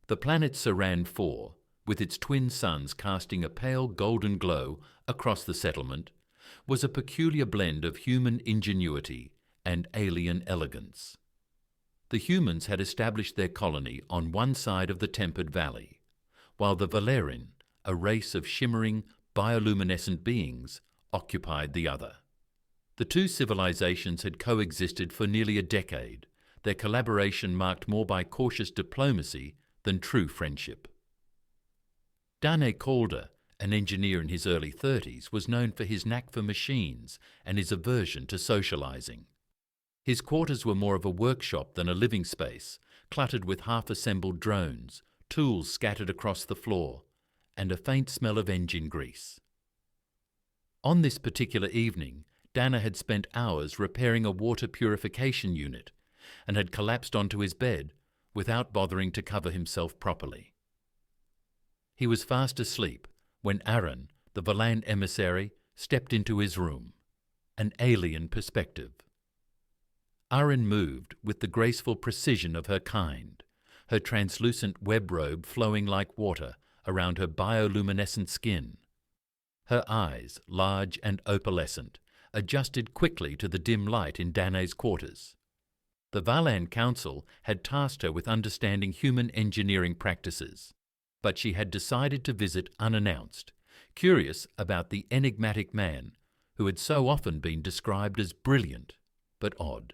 The planet Saran 4, with its twin suns casting a pale golden glow across the settlement, was a peculiar blend of human ingenuity and alien elegance. The humans had established their colony on one side of the tempered valley, while the Valerin, a race of shimmering, bioluminescent beings, occupied the other. The two civilizations had coexisted for nearly a decade, their collaboration marked more by cautious diplomacy than true friendship. Danne Calder, an engineer in his early 30s, was known for his knack for machines and his aversion to socializing. His quarters were more of a workshop than a living space, cluttered with half-assembled drones, tools scattered across the floor, and a faint smell of engine grease. On this particular evening, Danne had spent hours repairing a water purification unit and had collapsed onto his bed without bothering to cover himself properly. He was fast asleep when Arian, the Valan emissary, stepped into his room. An alien perspective. Arian moved with the graceful precision of her kind, her translucent web robe flowing like water around her bioluminescent skin. Her eyes, large and opalescent, adjusted quickly to the dim light in Danne's quarters. The Valan Council had tasked her with understanding human engineering practices, but she had decided to visit unannounced, curious about the enigmatic man who had so often been described as brilliant but odd.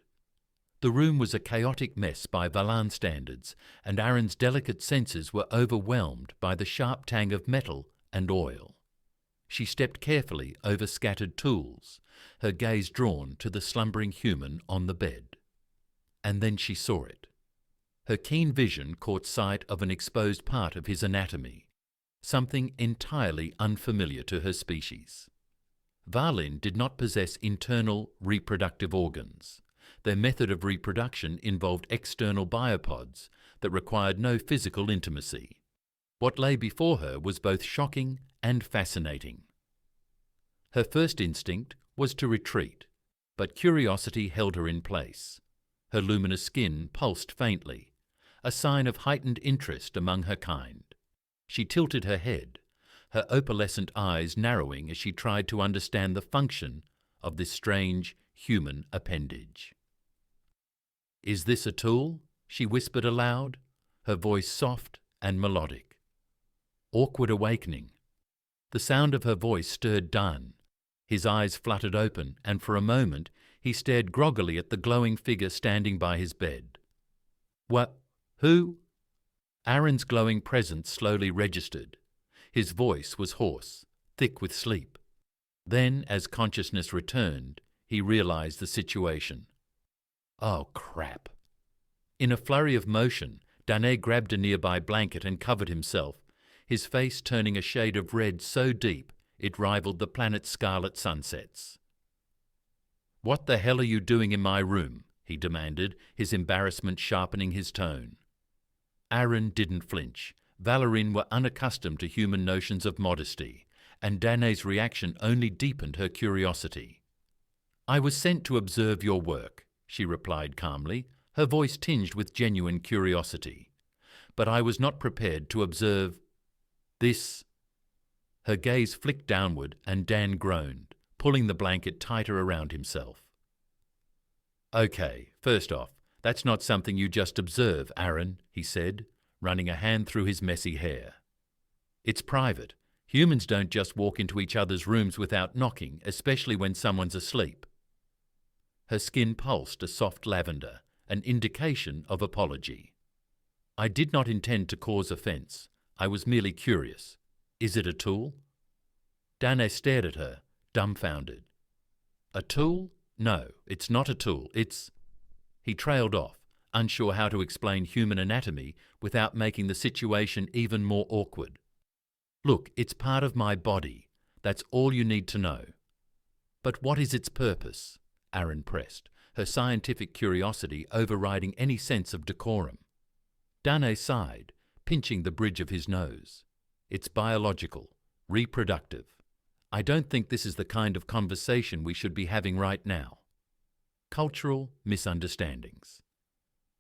The room was a chaotic mess by Valan standards, and Arian's delicate senses were overwhelmed by the sharp tang of metal and oil. She stepped carefully over scattered tools, her gaze drawn to the slumbering human on the bed. And then she saw it. Her keen vision caught sight of an exposed part of his anatomy, something entirely unfamiliar to her species. Valerin did not possess internal reproductive organs. Their method of reproduction involved external biopods that required no physical intimacy. What lay before her was both shocking and fascinating. Her first instinct was to retreat, but curiosity held her in place. Her luminous skin pulsed faintly, a sign of heightened interest among her kind. She tilted her head, her opalescent eyes narrowing as she tried to understand the function of this strange human appendage. "Is this a tool?" she whispered aloud, her voice soft and melodic. Awkward awakening. The sound of her voice stirred Danne. His eyes fluttered open, and for a moment he stared groggily at the glowing figure standing by his bed. "What? Who?" Arian's glowing presence slowly registered. His voice was hoarse, thick with sleep. Then, as consciousness returned, he realized the situation. Oh, crap. In a flurry of motion, Danne grabbed a nearby blanket and covered himself, his face turning a shade of red so deep it rivaled the planet's scarlet sunsets. "What the hell are you doing in my room?" he demanded, his embarrassment sharpening his tone. Arian didn't flinch. Valerin were unaccustomed to human notions of modesty, and Danne's reaction only deepened her curiosity. "I was sent to observe your work," she replied calmly, her voice tinged with genuine curiosity. "But I was not prepared to observe this." Her gaze flicked downward, and Danne groaned, pulling the blanket tighter around himself. "Okay, first off, that's not something you just observe, Arian," he said, running a hand through his messy hair. "It's private. Humans don't just walk into each other's rooms without knocking, especially when someone's asleep." Her skin pulsed a soft lavender, an indication of apology. "I did not intend to cause offense. I was merely curious. Is it a tool?" Danne stared at her, dumbfounded. "A tool? No, it's not a tool. It's—" He trailed off, unsure how to explain human anatomy without making the situation even more awkward. "Look, it's part of my body. That's all you need to know." "But what is its purpose?" Arian pressed, her scientific curiosity overriding any sense of decorum. Danne sighed, pinching the bridge of his nose. "It's biological, reproductive. I don't think this is the kind of conversation we should be having right now." Cultural misunderstandings.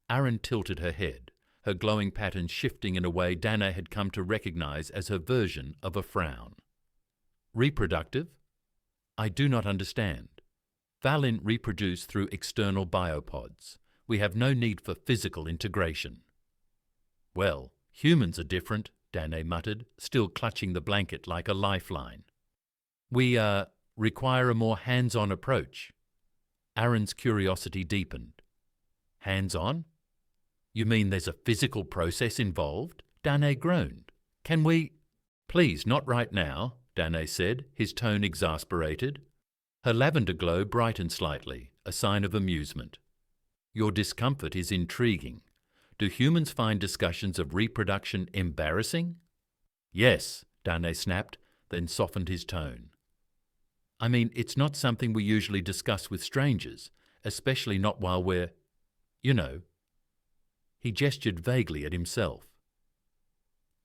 Arian tilted her head, her glowing pattern shifting in a way Danne had come to recognize as her version of a frown. Reproductive? I do not understand. Valerin reproduce through external biopods. We have no need for physical integration. Well, humans are different, Danne muttered, still clutching the blanket like a lifeline. We, require a more hands-on approach. Aaron's curiosity deepened. Hands-on? You mean there's a physical process involved? Danne groaned. Can we? Please, not right now, Danne said, his tone exasperated. Her lavender glow brightened slightly, a sign of amusement. Your discomfort is intriguing. Do humans find discussions of reproduction embarrassing? Yes, Danne snapped, then softened his tone. I mean, it's not something we usually discuss with strangers, especially not while we're, you know. He gestured vaguely at himself.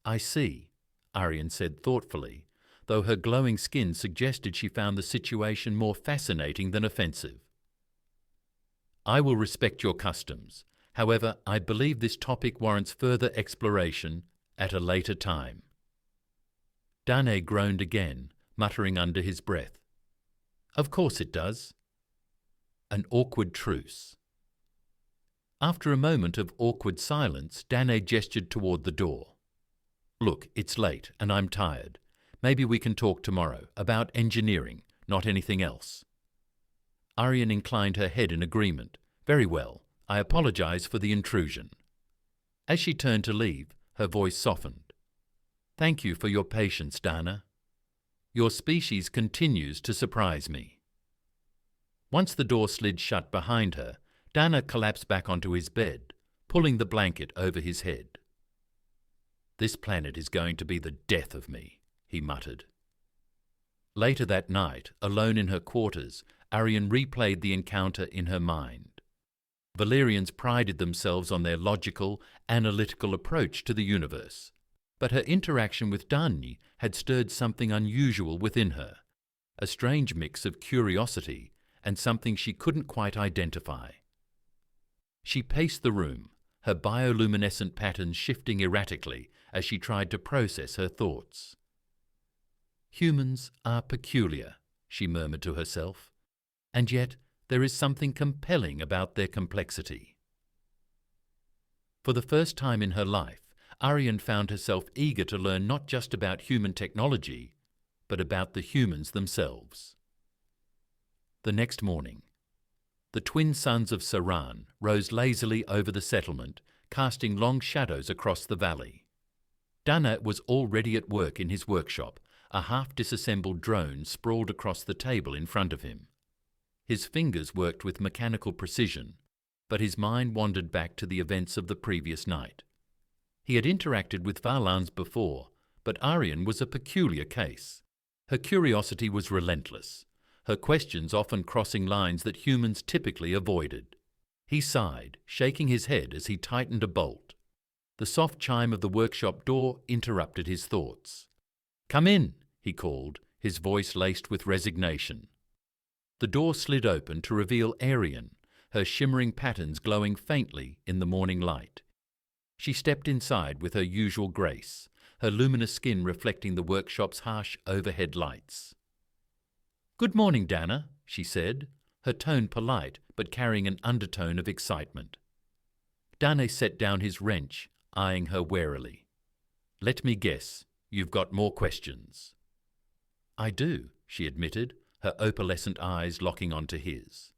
I see, Arian said thoughtfully, though her glowing skin suggested she found the situation more fascinating than offensive. I will respect your customs. However, I believe this topic warrants further exploration at a later time. Danne groaned again, muttering under his breath. Of course it does. An awkward truce. After a moment of awkward silence, Danne gestured toward the door. Look, it's late and I'm tired. Maybe we can talk tomorrow, about engineering, not anything else. Arian inclined her head in agreement. Very well. I apologize for the intrusion. As she turned to leave, her voice softened. Thank you for your patience, Danne. Your species continues to surprise me. Once the door slid shut behind her, Danne collapsed back onto his bed, pulling the blanket over his head. This planet is going to be the death of me, he muttered. Later that night, alone in her quarters, Arian replayed the encounter in her mind. Valerians prided themselves on their logical, analytical approach to the universe, but her interaction with Danne had stirred something unusual within her, a strange mix of curiosity and something she couldn't quite identify. She paced the room, her bioluminescent patterns shifting erratically as she tried to process her thoughts. Humans are peculiar, she murmured to herself, and yet there is something compelling about their complexity. For the first time in her life, Arian found herself eager to learn not just about human technology, but about the humans themselves. The next morning, the twin suns of Saran rose lazily over the settlement, casting long shadows across the valley. Danne was already at work in his workshop, a half-disassembled drone sprawled across the table in front of him. His fingers worked with mechanical precision, but his mind wandered back to the events of the previous night. He had interacted with Valans before, but Arian was a peculiar case. Her curiosity was relentless, her questions often crossing lines that humans typically avoided. He sighed, shaking his head as he tightened a bolt. The soft chime of the workshop door interrupted his thoughts. "Come in," he called, his voice laced with resignation. The door slid open to reveal Arian, her shimmering patterns glowing faintly in the morning light. She stepped inside with her usual grace, her luminous skin reflecting the workshop's harsh overhead lights. "Good morning, Danne," she said, her tone polite but carrying an undertone of excitement. Danne set down his wrench, eyeing her warily. "Let me guess, you've got more questions." "I do," she admitted, her opalescent eyes locking onto his.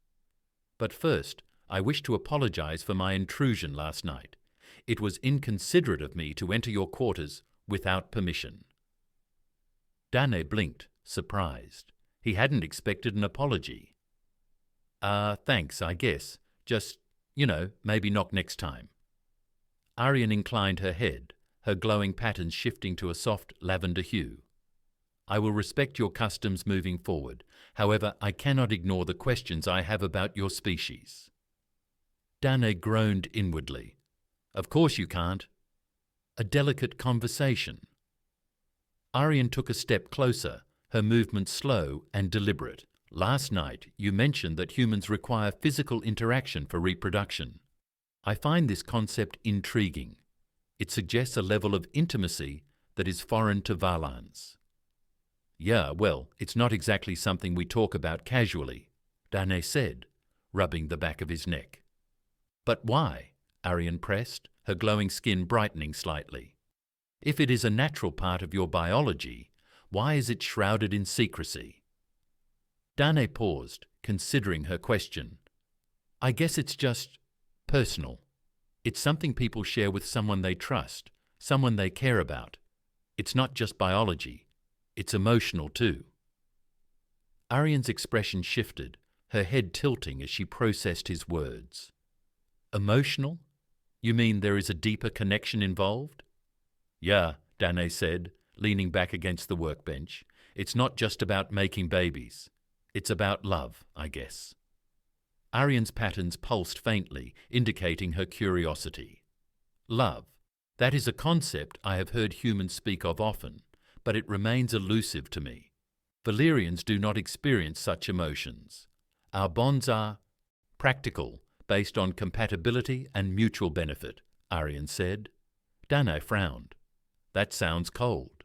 "But first, I wish to apologize for my intrusion last night. It was inconsiderate of me to enter your quarters without permission." Danne blinked, surprised. He hadn't expected an apology. Thanks, I guess. Just, maybe knock next time." Arian inclined her head, her glowing patterns shifting to a soft lavender hue. "I will respect your customs moving forward. However, I cannot ignore the questions I have about your species." Danne groaned inwardly. "Of course you can't." A delicate conversation. Arian took a step closer, her movements slow and deliberate. "Last night you mentioned that humans require physical interaction for reproduction. I find this concept intriguing. It suggests a level of intimacy that is foreign to Valance. Yeah, well, it's not exactly something we talk about casually, Danne said, rubbing the back of his neck. But why? Arian pressed, her glowing skin brightening slightly. If it is a natural part of your biology, why is it shrouded in secrecy? Danne paused, considering her question. I guess it's just personal. It's something people share with someone they trust, someone they care about. It's not just biology. It's emotional too. Arian's expression shifted, her head tilting as she processed his words. Emotional? You mean there is a deeper connection involved? Yeah, Danne said, leaning back against the workbench. It's not just about making babies. It's about love, I guess. Arian's patterns pulsed faintly, indicating her curiosity. Love. That is a concept I have heard humans speak of often, but it remains elusive to me. Valerians do not experience such emotions. Our bonds are practical, based on compatibility and mutual benefit, Arian said. Danne frowned. That sounds cold.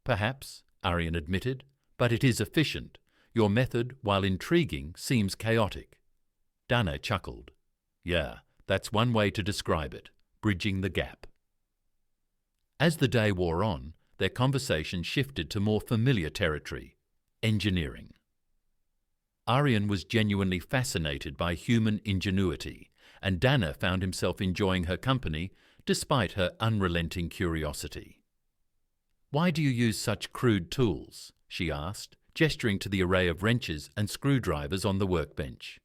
Perhaps, Arian admitted, but it is efficient. Your method, while intriguing, seems chaotic. Danne chuckled. Yeah, that's one way to describe it, bridging the gap. As the day wore on, their conversation shifted to more familiar territory, engineering. Arian was genuinely fascinated by human ingenuity, and Danne found himself enjoying her company despite her unrelenting curiosity. Why do you use such crude tools? She asked, gesturing to the array of wrenches and screwdrivers on the workbench.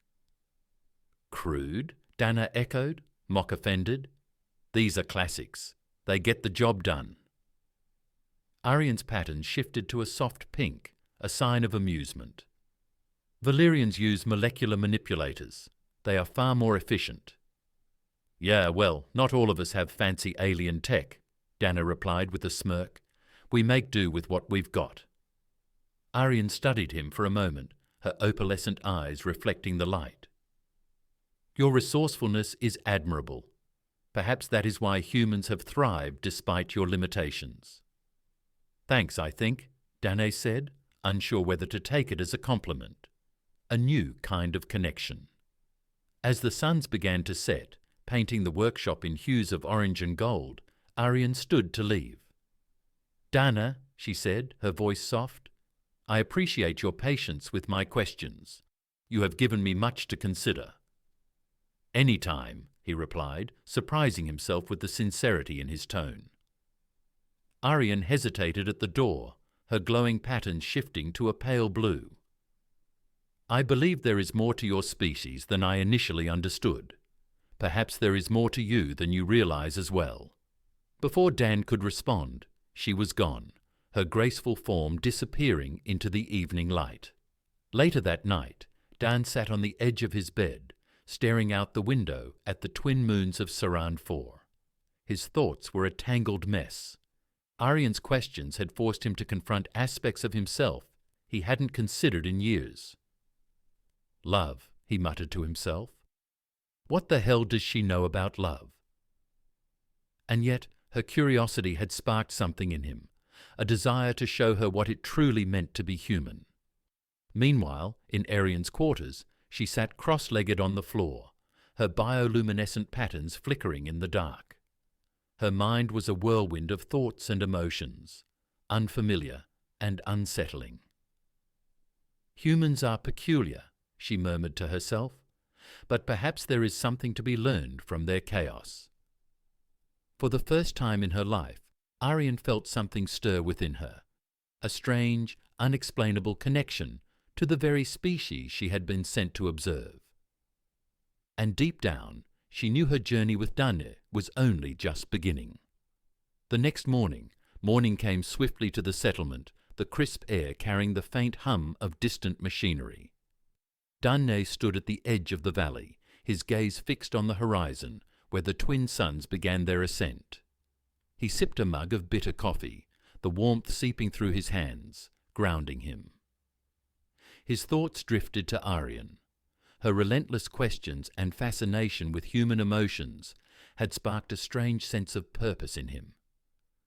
Crude? Danne echoed, mock-offended. These are classics. They get the job done. Arian's pattern shifted to a soft pink, a sign of amusement. Valerians use molecular manipulators. They are far more efficient. Yeah, well, not all of us have fancy alien tech, Danne replied with a smirk. We make do with what we've got. Arian studied him for a moment, her opalescent eyes reflecting the light. Your resourcefulness is admirable. Perhaps that is why humans have thrived despite your limitations. Thanks, I think, Danne said, unsure whether to take it as a compliment. A new kind of connection. As the suns began to set, painting the workshop in hues of orange and gold, Arian stood to leave. Danne, she said, her voice soft, I appreciate your patience with my questions. You have given me much to consider. Any time, he replied, surprising himself with the sincerity in his tone. Arian hesitated at the door, her glowing pattern shifting to a pale blue. I believe there is more to your species than I initially understood. Perhaps there is more to you than you realize as well. Before Dan could respond, she was gone, her graceful form disappearing into the evening light. Later that night, Dan sat on the edge of his bed, staring out the window at the twin moons of Saran 4. His thoughts were a tangled mess. Arian's questions had forced him to confront aspects of himself he hadn't considered in years. Love, he muttered to himself. What the hell does she know about love? And yet her curiosity had sparked something in him, a desire to show her what it truly meant to be human. Meanwhile, in Arian's quarters, she sat cross-legged on the floor, her bioluminescent patterns flickering in the dark. Her mind was a whirlwind of thoughts and emotions, unfamiliar and unsettling. Humans are peculiar, she murmured to herself, but perhaps there is something to be learned from their chaos. For the first time in her life, Arian felt something stir within her, a strange, unexplainable connection to the very species she had been sent to observe. And deep down, she knew her journey with Danne was only just beginning. The next morning came swiftly to the settlement, the crisp air carrying the faint hum of distant machinery. Danne stood at the edge of the valley, his gaze fixed on the horizon, where the twin suns began their ascent. He sipped a mug of bitter coffee, the warmth seeping through his hands, grounding him. His thoughts drifted to Arian. Her relentless questions and fascination with human emotions had sparked a strange sense of purpose in him.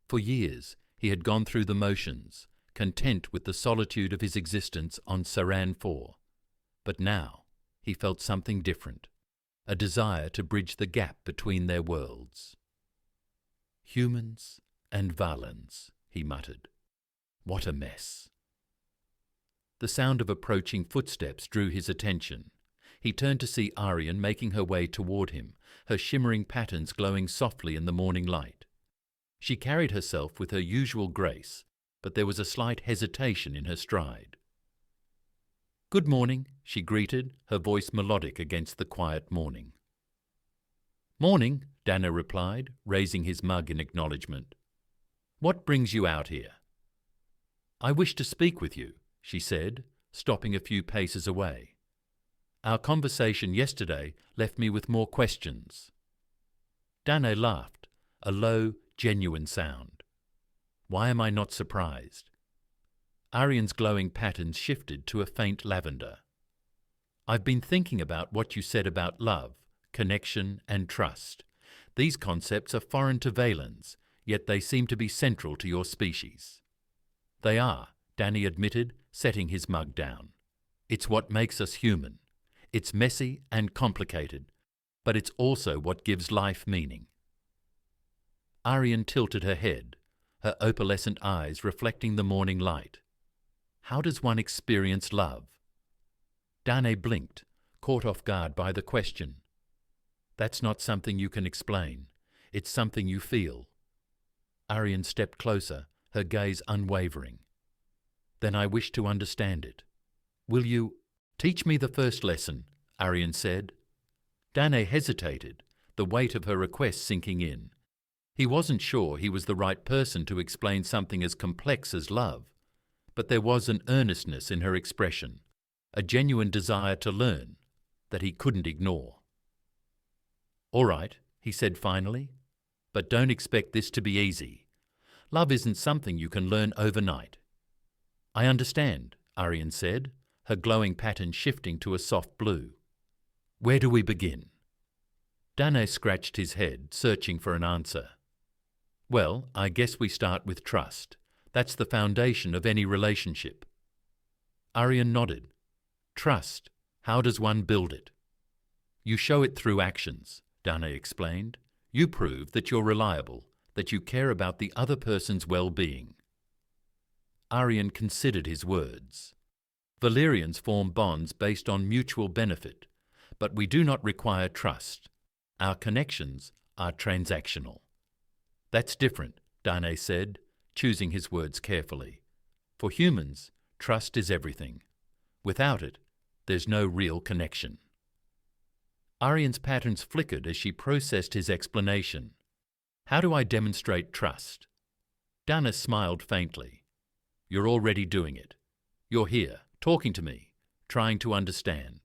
For years he had gone through the motions, content with the solitude of his existence on Saran 4. But now he felt something different, a desire to bridge the gap between their worlds. "Humans and Valens," he muttered. "What a mess." The sound of approaching footsteps drew his attention. He turned to see Arian making her way toward him, her shimmering patterns glowing softly in the morning light. She carried herself with her usual grace, but there was a slight hesitation in her stride. "Good morning," she greeted, her voice melodic against the quiet morning. "Morning," Danne replied, raising his mug in acknowledgement. "What brings you out here?" "I wish to speak with you," she said, stopping a few paces away. "Our conversation yesterday left me with more questions." Danne laughed, a low, genuine sound. "Why am I not surprised?" Arian's glowing patterns shifted to a faint lavender. "I've been thinking about what you said about love, connection and trust. These concepts are foreign to Valens, yet they seem to be central to your species." "They are," Danne admitted, setting his mug down. "It's what makes us human. It's messy and complicated, but it's also what gives life meaning." Arian tilted her head, her opalescent eyes reflecting the morning light. "How does one experience love?" Danne blinked, caught off guard by the question. "That's not something you can explain. It's something you feel." Arian stepped closer, her gaze unwavering. "Then I wish to understand it. Will you—" "Teach me the first lesson," Arian said. Danne hesitated, the weight of her request sinking in. He wasn't sure he was the right person to explain something as complex as love, but there was an earnestness in her expression, a genuine desire to learn, that he couldn't ignore. "All right," he said finally, "but don't expect this to be easy. Love isn't something you can learn overnight." "I understand," Arian said, her glowing pattern shifting to a soft blue. "Where do we begin?" Danne scratched his head, searching for an answer. "Well, I guess we start with trust. That's the foundation of any relationship." Arian nodded. "Trust. How does one build it?" "You show it through actions," Danne explained. "You prove that you're reliable, that you care about the other person's well-being." Arian considered his words. "Valerians form bonds based on mutual benefit, but we do not require trust. Our connections are transactional." "That's different," Danne said, choosing his words carefully. "For humans, trust is everything. Without it, there's no real connection." Arian's patterns flickered as she processed his explanation. "How do I demonstrate trust?" Danne smiled faintly. "You're already doing it. You're here, talking to me, trying to understand.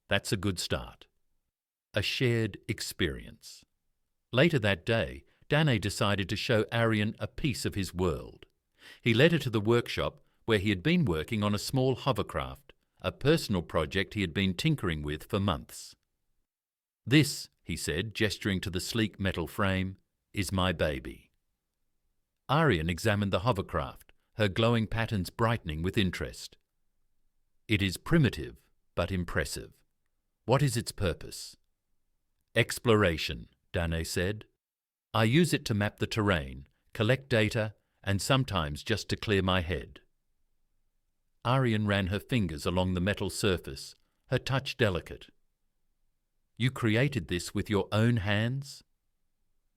That's a good start." A shared experience. Later that day, Danne decided to show Arian a piece of his world. He led her to the workshop where he had been working on a small hovercraft, a personal project he had been tinkering with for months. "This," he said, gesturing to the sleek metal frame, "is my baby." Arian examined the hovercraft, her glowing patterns brightening with interest. "It is primitive, but impressive. What is its purpose?" "Exploration," Danne said. "I use it to map the terrain, collect data, and sometimes just to clear my head." Arian ran her fingers along the metal surface, her touch delicate. "You created this with your own hands?"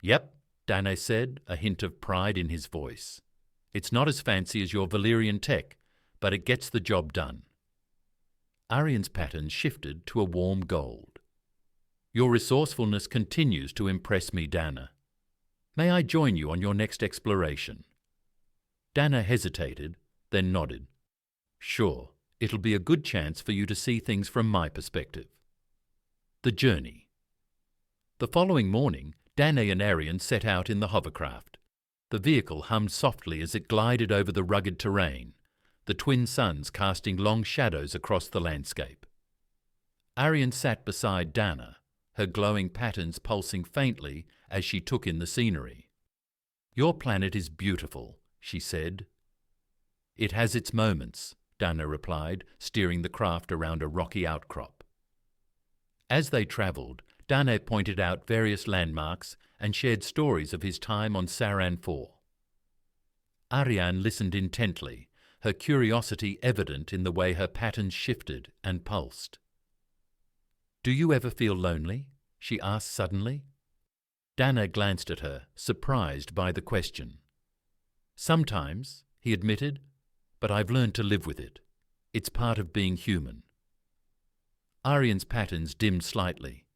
"Yep," Danne said, a hint of pride in his voice. "It's not as fancy as your Valerian tech, but it gets the job done." Arian's pattern shifted to a warm gold. "Your resourcefulness continues to impress me, Danne. May I join you on your next exploration?" Danne hesitated, then nodded. "Sure, it'll be a good chance for you to see things from my perspective." The journey. The following morning, Danne and Arian set out in the hovercraft. The vehicle hummed softly as it glided over the rugged terrain, the twin suns casting long shadows across the landscape. Arian sat beside Danne, her glowing patterns pulsing faintly as she took in the scenery. "Your planet is beautiful," she said. "It has its moments," Danne replied, steering the craft around a rocky outcrop. As they travelled, Danne pointed out various landmarks and shared stories of his time on Saran 4. Arian listened intently, her curiosity evident in the way her patterns shifted and pulsed. "Do you ever feel lonely?" she asked suddenly. Danne glanced at her, surprised by the question. "Sometimes," he admitted, "but I've learned to live with it. It's part of being human." Arian's patterns dimmed slightly.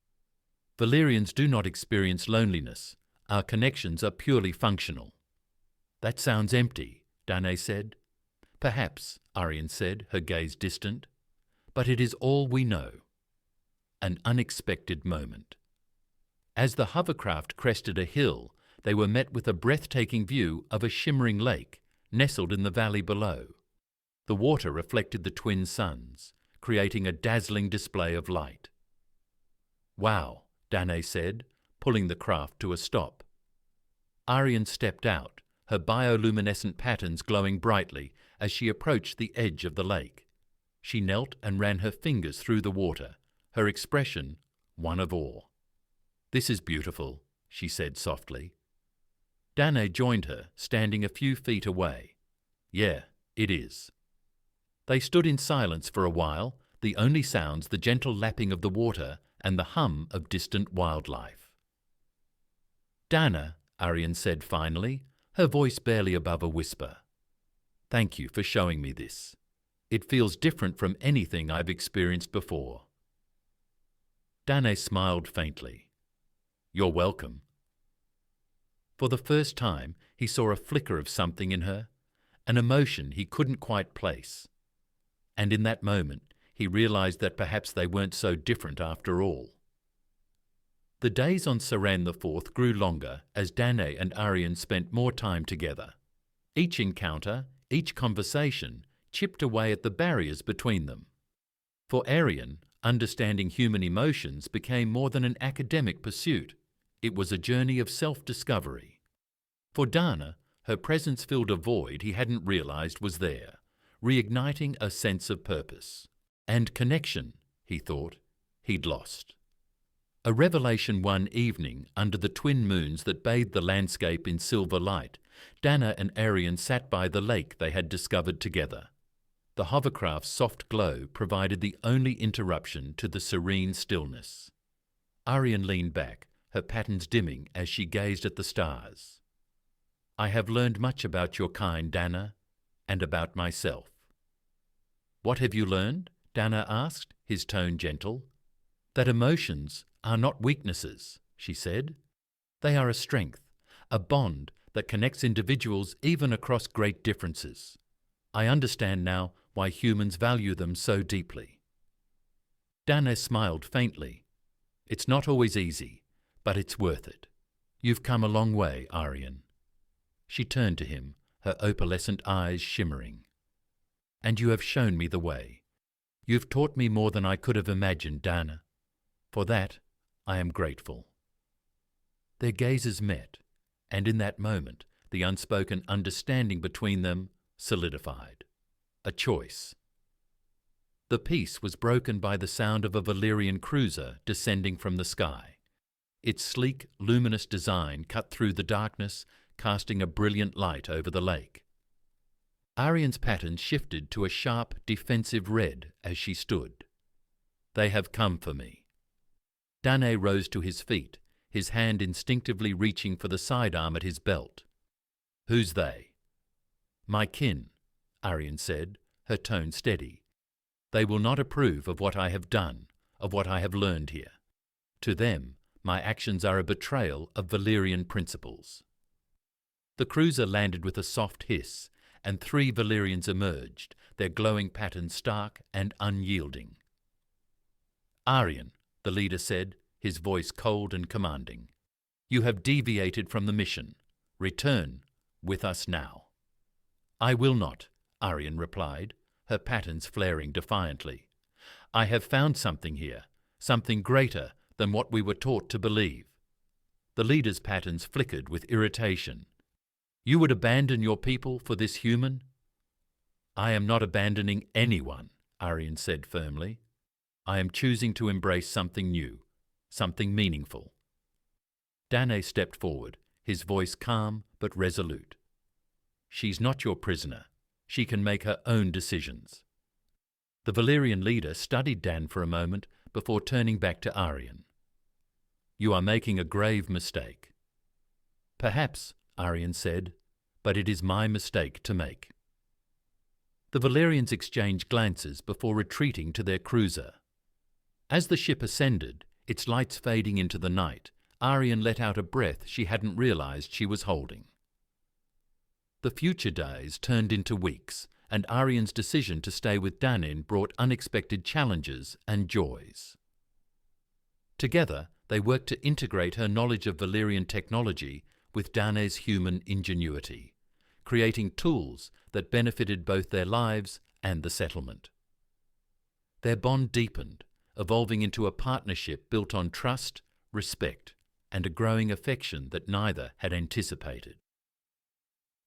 "Valerians do not experience loneliness. Our connections are purely functional." "That sounds empty," Danne said. "Perhaps," Arian said, her gaze distant, "but it is all we know." An unexpected moment. As the hovercraft crested a hill, they were met with a breathtaking view of a shimmering lake nestled in the valley below. The water reflected the twin suns, creating a dazzling display of light. "Wow," Danne said, pulling the craft to a stop. Arian stepped out, her bioluminescent patterns glowing brightly as she approached the edge of the lake. She knelt and ran her fingers through the water, her expression one of awe. "This is beautiful," she said softly. Danne joined her, standing a few feet away. "Yeah, it is." They stood in silence for a while, the only sounds the gentle lapping of the water and the hum of distant wildlife. "Danne," Arian said finally, her voice barely above a whisper. "Thank you for showing me this. It feels different from anything I've experienced before." Danne smiled faintly. "You're welcome." For the first time, he saw a flicker of something in her, an emotion he couldn't quite place. And in that moment, he realized that perhaps they weren't so different after all. The days on Saran 4 grew longer as Danne and Arian spent more time together. Each encounter, each conversation, chipped away at the barriers between them. For Arian, understanding human emotions became more than an academic pursuit. It was a journey of self-discovery. For Danne, her presence filled a void he hadn't realized was there, reigniting a sense of purpose. And connection, he thought, he'd lost. A revelation one evening under the twin moons that bathed the landscape in silver light, Danne and Arian sat by the lake they had discovered together. The hovercraft's soft glow provided the only interruption to the serene stillness. Arian leaned back, her patterns dimming as she gazed at the stars. "I have learned much about your kind, Danne, and about myself." "What have you learned?" Danne asked, his tone gentle. "That emotions are not weaknesses," she said. "They are a strength, a bond that connects individuals even across great differences. I understand now why humans value them so deeply." Danne smiled faintly. "It's not always easy, but it's worth it. You've come a long way, Arian." She turned to him, her opalescent eyes shimmering. "And you have shown me the way. You've taught me more than I could have imagined, Danne. For that, I am grateful." Their gazes met, and in that moment, the unspoken understanding between them solidified. A choice. The peace was broken by the sound of a Valerian cruiser descending from the sky. Its sleek, luminous design cut through the darkness, casting a brilliant light over the lake. Arian's pattern shifted to a sharp, defensive red as she stood. "They have come for me." Danne rose to his feet, his hand instinctively reaching for the sidearm at his belt. "Who's they?" "My kin," Arian said, her tone steady. "They will not approve of what I have done, of what I have learned here. To them, my actions are a betrayal of Valerian principles." The cruiser landed with a soft hiss, and 3 Valerians emerged, their glowing patterns stark and unyielding. "Arian," the leader said, his voice cold and commanding, "you have deviated from the mission. Return with us now." "I will not," Arian replied, her patterns flaring defiantly. "I have found something here, something greater than what we were taught to believe. The leader's patterns flickered with irritation. You would abandon your people for this human? I am not abandoning anyone, Arian said firmly. I am choosing to embrace something new, something meaningful. Danne stepped forward, his voice calm but resolute. She's not your prisoner. She can make her own decisions. The Valerian leader studied Dan for a moment before turning back to Arian. You are making a grave mistake. Perhaps, Arian said, but it is my mistake to make. The Valerians exchanged glances before retreating to their cruiser. As the ship ascended, its lights fading into the night, Arian let out a breath she hadn't realized she was holding. The future days turned into weeks, and Arian's decision to stay with Danne brought unexpected challenges and joys. Together, they worked to integrate her knowledge of Valerian technology with Danne's human ingenuity, creating tools that benefited both their lives and the settlement. Their bond deepened, evolving into a partnership built on trust, respect, and a growing affection that neither had anticipated.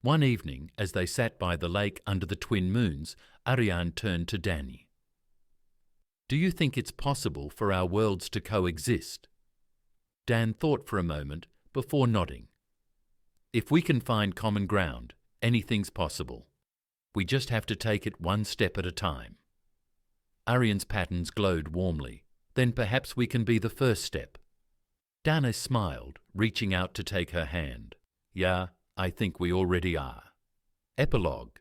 One evening, as they sat by the lake under the twin moons, Arian turned to Danne. Do you think it's possible for our worlds to coexist? Dan thought for a moment before nodding. If we can find common ground, anything's possible. We just have to take it one step at a time. Arian's patterns glowed warmly. Then perhaps we can be the first step. Danne smiled, reaching out to take her hand. Yeah, I think we already are. Epilogue.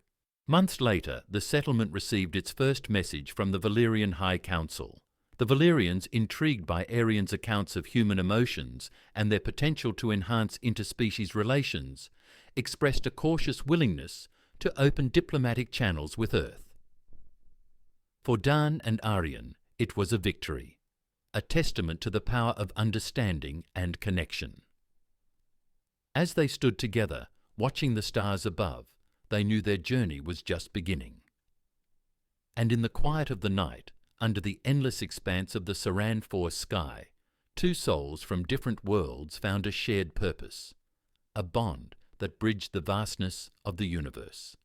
Months later, the settlement received its first message from the Valerian High Council. The Valerians, intrigued by Arian's accounts of human emotions and their potential to enhance interspecies relations, expressed a cautious willingness to open diplomatic channels with Earth. For Dan and Arian, it was a victory, a testament to the power of understanding and connection. As they stood together, watching the stars above, they knew their journey was just beginning. And in the quiet of the night, under the endless expanse of the Saran IV sky, two souls from different worlds found a shared purpose, a bond that bridged the vastness of the universe.